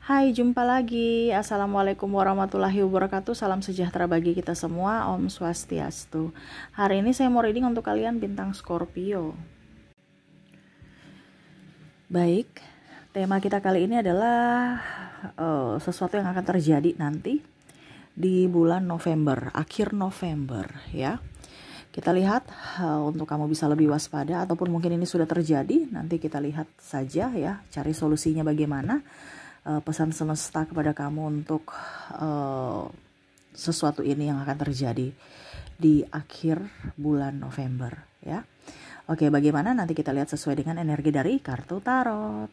Hai, jumpa lagi. Assalamualaikum warahmatullahi wabarakatuh. Salam sejahtera bagi kita semua. Om Swastiastu. Hari ini saya mau reading untuk kalian bintang Scorpio. Baik, tema kita kali ini adalah sesuatu yang akan terjadi nanti di bulan November, akhir November ya. Kita lihat untuk kamu bisa lebih waspada ataupun mungkin ini sudah terjadi. Nanti kita lihat saja ya, cari solusinya bagaimana. Pesan semesta kepada kamu untuk sesuatu ini yang akan terjadi di akhir bulan November ya. Oke, bagaimana nanti kita lihat sesuai dengan energi dari kartu tarot.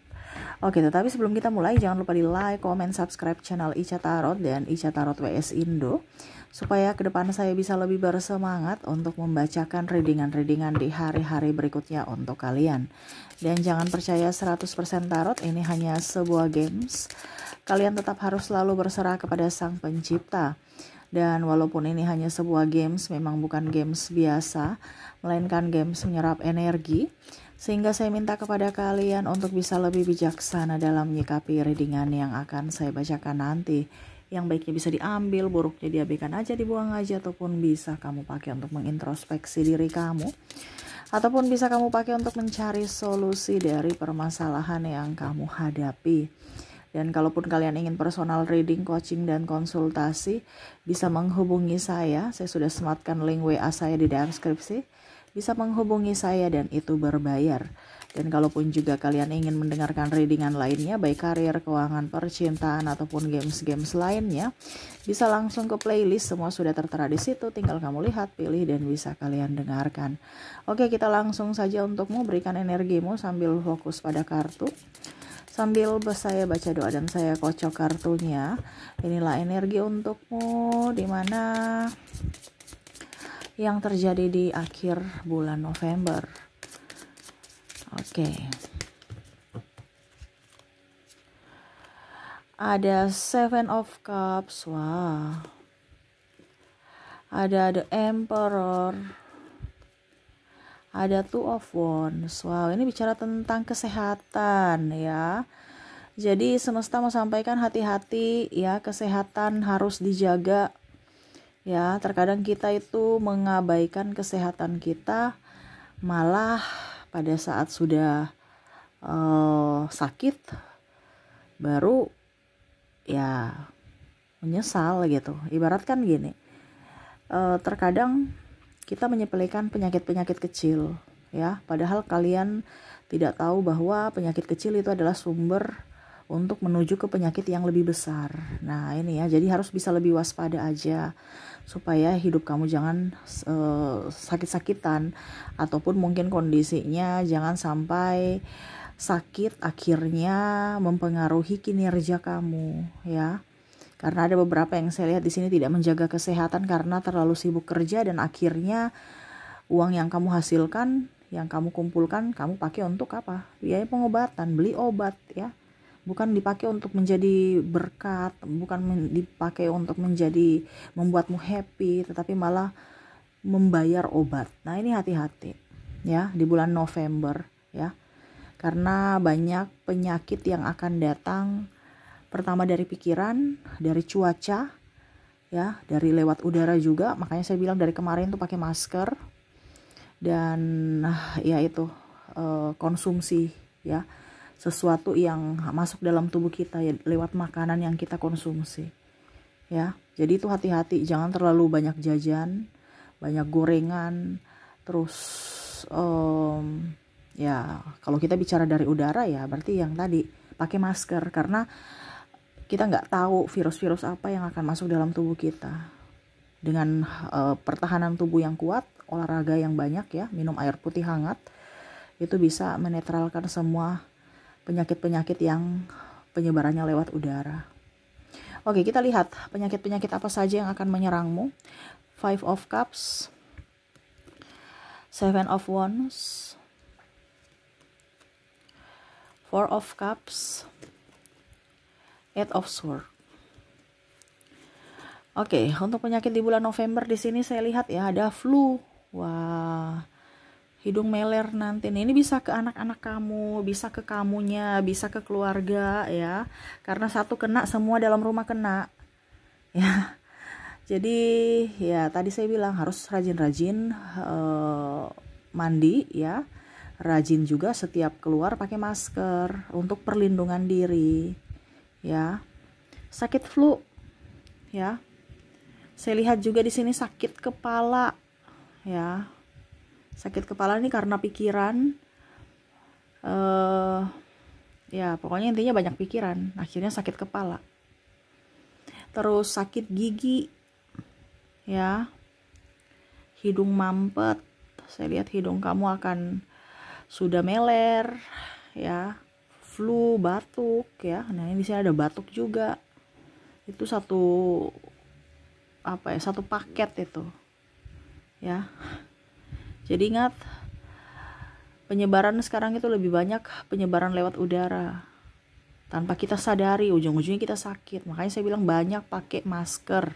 Oke, tetapi sebelum kita mulai jangan lupa di like, comment, subscribe channel Ica Tarot dan Ica Tarot WS Indo supaya ke depan saya bisa lebih bersemangat untuk membacakan readingan-readingan di hari-hari berikutnya untuk kalian. Dan jangan percaya 100% tarot, ini hanya sebuah games. Kalian tetap harus selalu berserah kepada Sang Pencipta. Dan walaupun ini hanya sebuah games, memang bukan games biasa, melainkan games menyerap energi. Sehingga saya minta kepada kalian untuk bisa lebih bijaksana dalam menyikapi readingan yang akan saya bacakan nanti. Yang baiknya bisa diambil, buruknya diabaikan aja, dibuang aja, ataupun bisa kamu pakai untuk mengintrospeksi diri kamu. Ataupun bisa kamu pakai untuk mencari solusi dari permasalahan yang kamu hadapi. Dan kalaupun kalian ingin personal reading, coaching, dan konsultasi, bisa menghubungi saya. Saya sudah sematkan link WA saya di deskripsi. Bisa menghubungi saya dan itu berbayar. Dan kalaupun juga kalian ingin mendengarkan readingan lainnya, baik karir, keuangan, percintaan, ataupun games-games lainnya, bisa langsung ke playlist, semua sudah tertera di situ, tinggal kamu lihat, pilih, dan bisa kalian dengarkan. Oke, kita langsung saja untukmu, berikan energimu sambil fokus pada kartu. Sambil saya baca doa dan saya kocok kartunya. Inilah energi untukmu, dimana yang terjadi di akhir bulan November. Oke. Ada Seven of Cups. Wah. Ada The Emperor. Ada Two of Wands. Wow, ini bicara tentang kesehatan ya. Jadi semesta mau sampaikan hati-hati ya, kesehatan harus dijaga. Ya, terkadang kita itu mengabaikan kesehatan kita, malah pada saat sudah sakit baru ya menyesal gitu. Ibaratkan gini, terkadang kita menyepelekan penyakit-penyakit kecil ya, padahal kalian tidak tahu bahwa penyakit kecil itu adalah sumber untuk menuju ke penyakit yang lebih besar. Nah ini ya, jadi harus bisa lebih waspada aja supaya hidup kamu jangan sakit-sakitan, ataupun mungkin kondisinya jangan sampai sakit akhirnya mempengaruhi kinerja kamu ya. Karena ada beberapa yang saya lihat di sini tidak menjaga kesehatan karena terlalu sibuk kerja, dan akhirnya uang yang kamu hasilkan, yang kamu kumpulkan, kamu pakai untuk apa? Biaya pengobatan, beli obat ya. Bukan dipakai untuk menjadi berkat, bukan dipakai untuk menjadi membuatmu happy, tetapi malah membayar obat. Nah ini hati-hati ya di bulan November ya, karena banyak penyakit yang akan datang. Pertama dari pikiran, dari cuaca ya, dari lewat udara juga. Makanya saya bilang dari kemarin tuh pakai masker. Dan ya itu konsumsi ya, sesuatu yang masuk dalam tubuh kita ya, lewat makanan yang kita konsumsi ya. Jadi itu hati-hati, jangan terlalu banyak jajan, banyak gorengan. Terus ya kalau kita bicara dari udara ya berarti yang tadi pakai masker, karena kita nggak tahu virus-virus apa yang akan masuk dalam tubuh kita. Dengan pertahanan tubuh yang kuat, olahraga yang banyak ya, minum air putih hangat, itu bisa menetralkan semua penyakit-penyakit yang penyebarannya lewat udara. Oke, kita lihat penyakit-penyakit apa saja yang akan menyerangmu. Five of Cups, Seven of Wands, Four of Cups, Eight of Swords. Oke, untuk penyakit di bulan November di sini saya lihat ya ada flu. Wah, hidung meler nanti nih. Ini bisa ke anak-anak kamu, bisa ke kamunya, bisa ke keluarga ya. Karena satu kena, semua dalam rumah kena ya. Jadi ya tadi saya bilang harus rajin-rajin mandi ya. Rajin juga setiap keluar pakai masker untuk perlindungan diri ya. Sakit flu ya. Saya lihat juga di sini sakit kepala ya. Sakit kepala ini karena pikiran. Ya pokoknya intinya banyak pikiran, akhirnya sakit kepala. Terus sakit gigi ya. Hidung mampet. Saya lihat hidung kamu akan sudah meler ya. Flu, batuk ya. Nah, ini di sini ada batuk juga. Itu satu satu paket itu. Ya. Jadi ingat, penyebaran sekarang itu lebih banyak penyebaran lewat udara. Tanpa kita sadari, ujung-ujungnya kita sakit. Makanya saya bilang banyak pakai masker.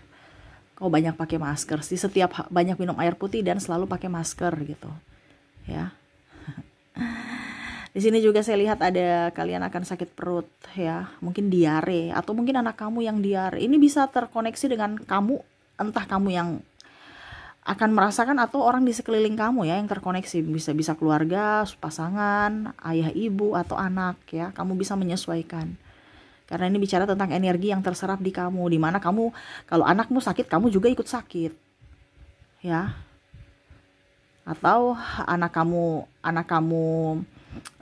Kau banyak pakai masker sih, setiap banyak minum air putih dan selalu pakai masker gitu. Ya. Di sini juga saya lihat ada kalian akan sakit perut ya, mungkin diare atau mungkin anak kamu yang diare. Ini bisa terkoneksi dengan kamu, entah kamu yang akan merasakan atau orang di sekeliling kamu ya yang terkoneksi, bisa keluarga, pasangan, ayah ibu atau anak ya. Kamu bisa menyesuaikan. Karena ini bicara tentang energi yang terserap di kamu, di mana kamu kalau anakmu sakit kamu juga ikut sakit. Ya. Atau anak kamu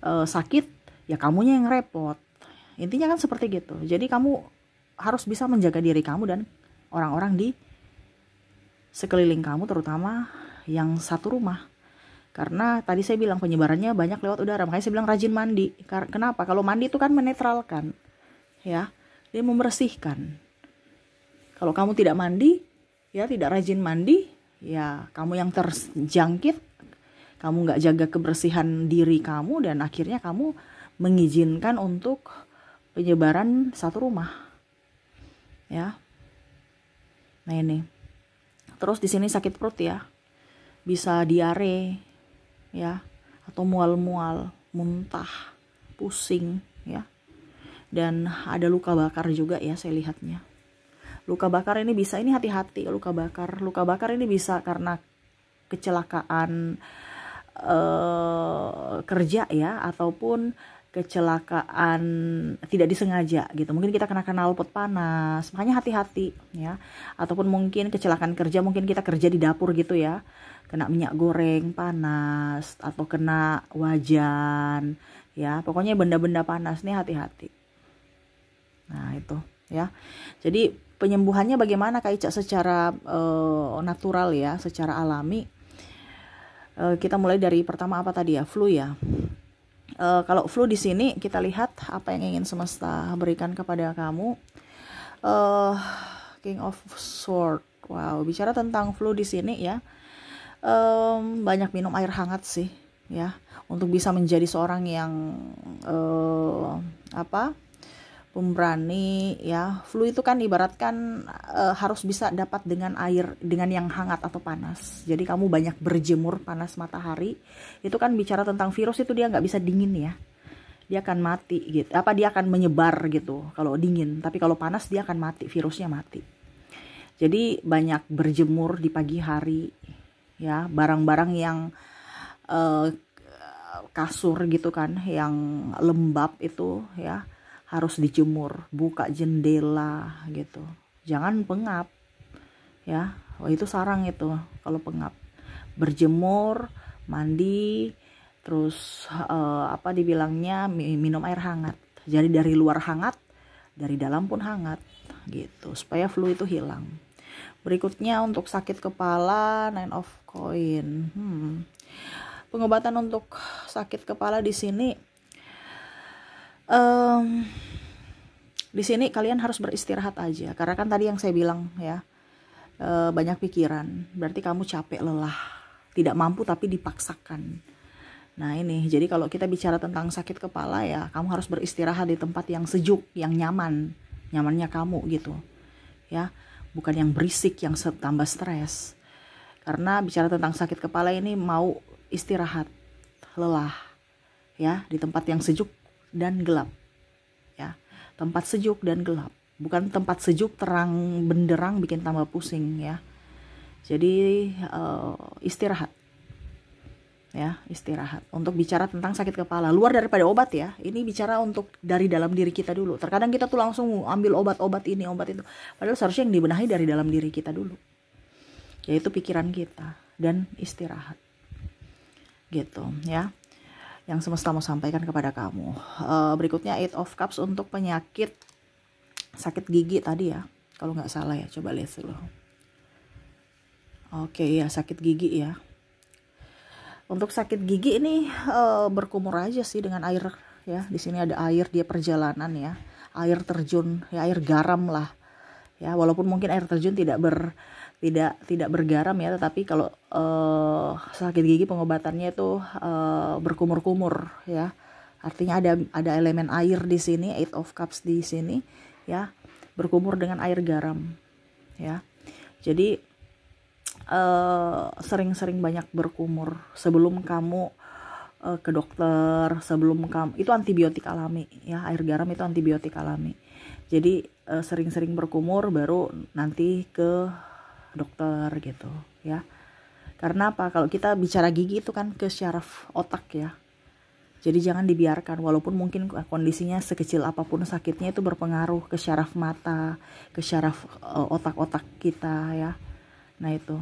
sakit ya kamunya yang repot. Intinya kan seperti gitu. Jadi kamu harus bisa menjaga diri kamu dan orang-orang di sekeliling kamu, terutama yang satu rumah. Karena tadi saya bilang penyebarannya banyak lewat udara, makanya saya bilang rajin mandi. Kenapa? Kalau mandi itu kan menetralkan ya, dia membersihkan. Kalau kamu tidak mandi ya, tidak rajin mandi ya, kamu yang terjangkit, kamu nggak jaga kebersihan diri kamu, dan akhirnya kamu mengizinkan untuk penyebaran satu rumah ya. Nah ini. Terus di sini sakit perut ya, bisa diare ya, atau mual-mual, muntah, pusing ya, dan ada luka bakar juga ya saya lihatnya. Luka bakar ini bisa, ini hati-hati luka bakar. Luka bakar ini bisa karena kecelakaan kerja ya, ataupun kecelakaan tidak disengaja gitu. Mungkin kita kena knalpot panas, makanya hati-hati ya. Ataupun mungkin kecelakaan kerja, mungkin kita kerja di dapur gitu ya, kena minyak goreng panas atau kena wajan ya. Pokoknya benda-benda panas nih hati-hati. Nah itu ya. Jadi penyembuhannya bagaimana Kak Ica secara natural ya, secara alami. Kita mulai dari pertama apa tadi ya, flu ya. Kalau flu di sini kita lihat apa yang ingin semesta berikan kepada kamu. King of Sword. Wow, bicara tentang flu di sini ya. Banyak minum air hangat sih ya, untuk bisa menjadi seorang yang pemberani ya. Flu itu kan ibaratkan harus bisa dapat dengan air, dengan yang hangat atau panas. Jadi kamu banyak berjemur panas matahari, itu kan bicara tentang virus, itu dia nggak bisa dingin ya, dia akan mati gitu. Dia akan menyebar gitu kalau dingin, tapi kalau panas dia akan mati, virusnya mati. Jadi banyak berjemur di pagi hari ya, barang-barang yang kasur gitu kan, yang lembab itu ya harus dijemur. Buka jendela gitu, jangan pengap ya. Itu sarang itu kalau pengap. Berjemur, mandi, terus dibilangnya minum air hangat. Jadi dari luar hangat, dari dalam pun hangat gitu, supaya flu itu hilang. Berikutnya untuk sakit kepala, 9 of Coin. Pengobatan untuk sakit kepala di sini. Di sini kalian harus beristirahat aja, karena kan tadi yang saya bilang ya, banyak pikiran, berarti kamu capek, lelah, tidak mampu tapi dipaksakan. Nah ini, jadi kalau kita bicara tentang sakit kepala ya, kamu harus beristirahat di tempat yang sejuk, yang nyamannya kamu gitu ya, bukan yang berisik, yang tambah stres. Karena bicara tentang sakit kepala ini mau istirahat lelah, ya, di tempat yang sejuk dan gelap, ya, tempat sejuk dan gelap, bukan tempat sejuk terang benderang bikin tambah pusing, ya. Jadi istirahat, ya, istirahat. Untuk bicara tentang sakit kepala, luar daripada obat ya, ini bicara untuk dari dalam diri kita dulu. Terkadang kita tuh langsung ambil obat-obat ini, obat itu, padahal seharusnya yang dibenahi dari dalam diri kita dulu, yaitu pikiran kita dan istirahat, gitu ya, yang semesta mau sampaikan kepada kamu. Berikutnya Eight of Cups untuk penyakit sakit gigi tadi ya, kalau nggak salah ya, coba lihat dulu. Oke ya, sakit gigi ya. Untuk sakit gigi ini berkumur aja sih dengan air ya. Di sini ada air, dia perjalanan ya. Air terjun ya, air garam lah. Ya, walaupun mungkin air terjun tidak bergaram ya, tetapi kalau sakit gigi pengobatannya itu berkumur-kumur ya. Artinya ada elemen air di sini, Eight of Cups di sini ya, berkumur dengan air garam ya. Jadi sering-sering banyak berkumur sebelum kamu ke dokter, sebelum kamu, itu antibiotik alami ya, air garam itu antibiotik alami. Jadi sering-sering berkumur baru nanti ke dokter gitu ya. Karena apa? Kalau kita bicara gigi itu kan ke syaraf otak ya. Jadi jangan dibiarkan, walaupun mungkin kondisinya sekecil apapun sakitnya, itu berpengaruh ke syaraf mata, ke syaraf otak-otak kita ya. Nah itu.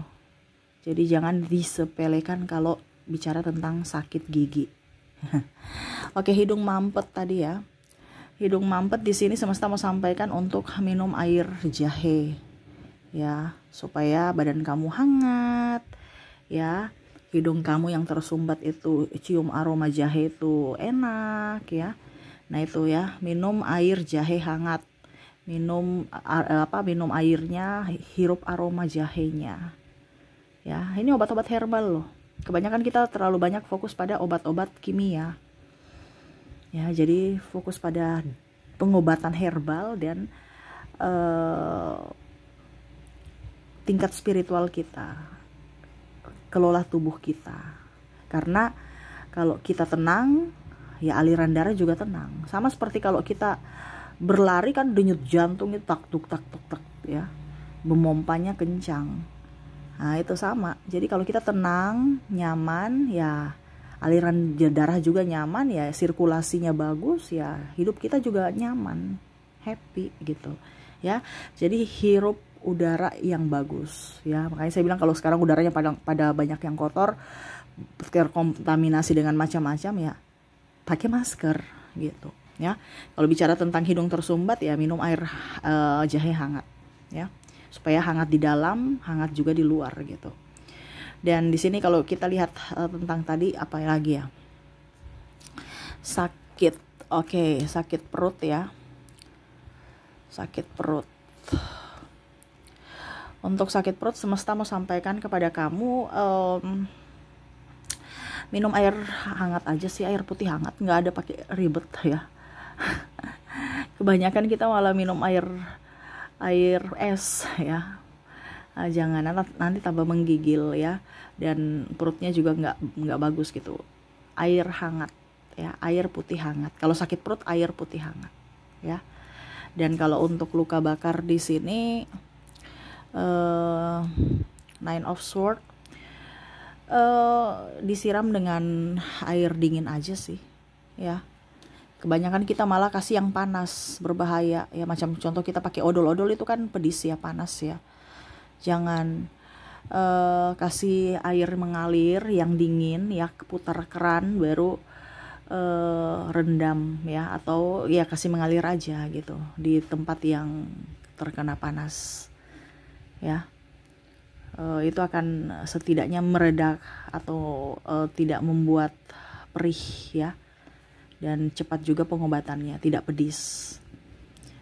Jadi jangan disepelekan kalau bicara tentang sakit gigi. Oke, hidung mampet tadi ya. Hidung mampet di sini semesta mau sampaikan untuk minum air jahe ya, supaya badan kamu hangat ya. Hidung kamu yang tersumbat itu cium aroma jahe itu enak ya. Nah itu ya, minum air jahe hangat. Minum minum airnya, hirup aroma jahenya. Ya, ini obat-obat herbal loh. Kebanyakan kita terlalu banyak fokus pada obat-obat kimia. Ya, jadi fokus pada pengobatan herbal dan tingkat spiritual kita. Kelola tubuh kita. Karena kalau kita tenang, ya aliran darah juga tenang. Sama seperti kalau kita berlari kan denyut jantung itu tak tuk ya. Memompanya kencang. Nah itu sama, jadi kalau kita tenang, nyaman, ya aliran darah juga nyaman, ya sirkulasinya bagus, ya hidup kita juga nyaman, happy gitu ya. Jadi hirup udara yang bagus ya. Makanya saya bilang kalau sekarang udaranya pada banyak yang kotor, terkontaminasi dengan macam-macam, ya pakai masker gitu ya. Kalau bicara tentang hidung tersumbat, ya minum air jahe hangat ya, supaya hangat di dalam, hangat juga di luar gitu. Dan di sini kalau kita lihat tentang tadi apa lagi ya? Sakit. Oke, sakit perut ya. Sakit perut. Untuk sakit perut semesta mau sampaikan kepada kamu, minum air hangat aja sih, air putih hangat, nggak ada pakai ribet ya. Kebanyakan kita malah minum air es ya. Jangan, nanti tambah menggigil ya, dan perutnya juga nggak bagus gitu. Air hangat ya, air putih hangat. Kalau sakit perut, air putih hangat ya. Dan kalau untuk luka bakar di sini, Nine of Swords, disiram dengan air dingin aja sih ya. Kebanyakan kita malah kasih yang panas, berbahaya ya. Macam contoh kita pakai odol itu kan pedis ya, panas ya. Jangan kasih air mengalir yang dingin ya, putar keran baru rendam ya, atau ya kasih mengalir aja gitu di tempat yang terkena panas ya. Itu akan setidaknya meredak atau tidak membuat perih ya. Dan cepat juga pengobatannya, tidak pedis.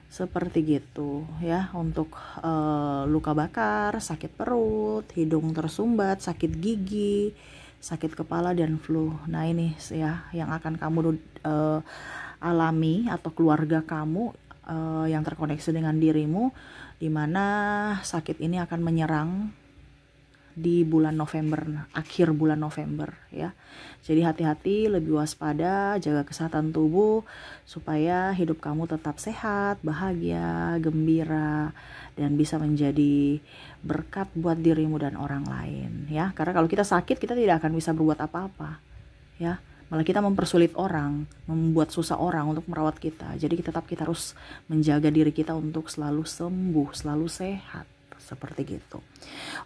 Seperti gitu ya, untuk luka bakar, sakit perut, hidung tersumbat, sakit gigi, sakit kepala, dan flu. Nah ini ya yang akan kamu alami, atau keluarga kamu yang terkoneksi dengan dirimu, dimana sakit ini akan menyerang di bulan November, akhir bulan November ya. Jadi hati-hati, lebih waspada, jaga kesehatan tubuh supaya hidup kamu tetap sehat, bahagia, gembira, dan bisa menjadi berkat buat dirimu dan orang lain ya. Karena kalau kita sakit, kita tidak akan bisa berbuat apa-apa ya. Malah kita mempersulit orang, membuat susah orang untuk merawat kita. Jadi kita harus menjaga diri kita untuk selalu sembuh, selalu sehat. Seperti gitu.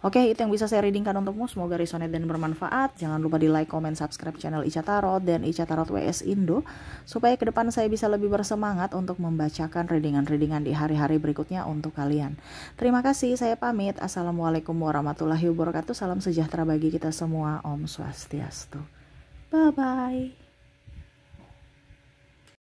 Oke, itu yang bisa saya readingkan untukmu. Semoga resonate dan bermanfaat. Jangan lupa di like, comment, subscribe channel Ica Tarot dan Ica Tarot WS Indo, supaya ke depan saya bisa lebih bersemangat untuk membacakan readingan-readingan di hari-hari berikutnya untuk kalian. Terima kasih, saya pamit. Assalamualaikum warahmatullahi wabarakatuh. Salam sejahtera bagi kita semua. Om Swastiastu. Bye-bye.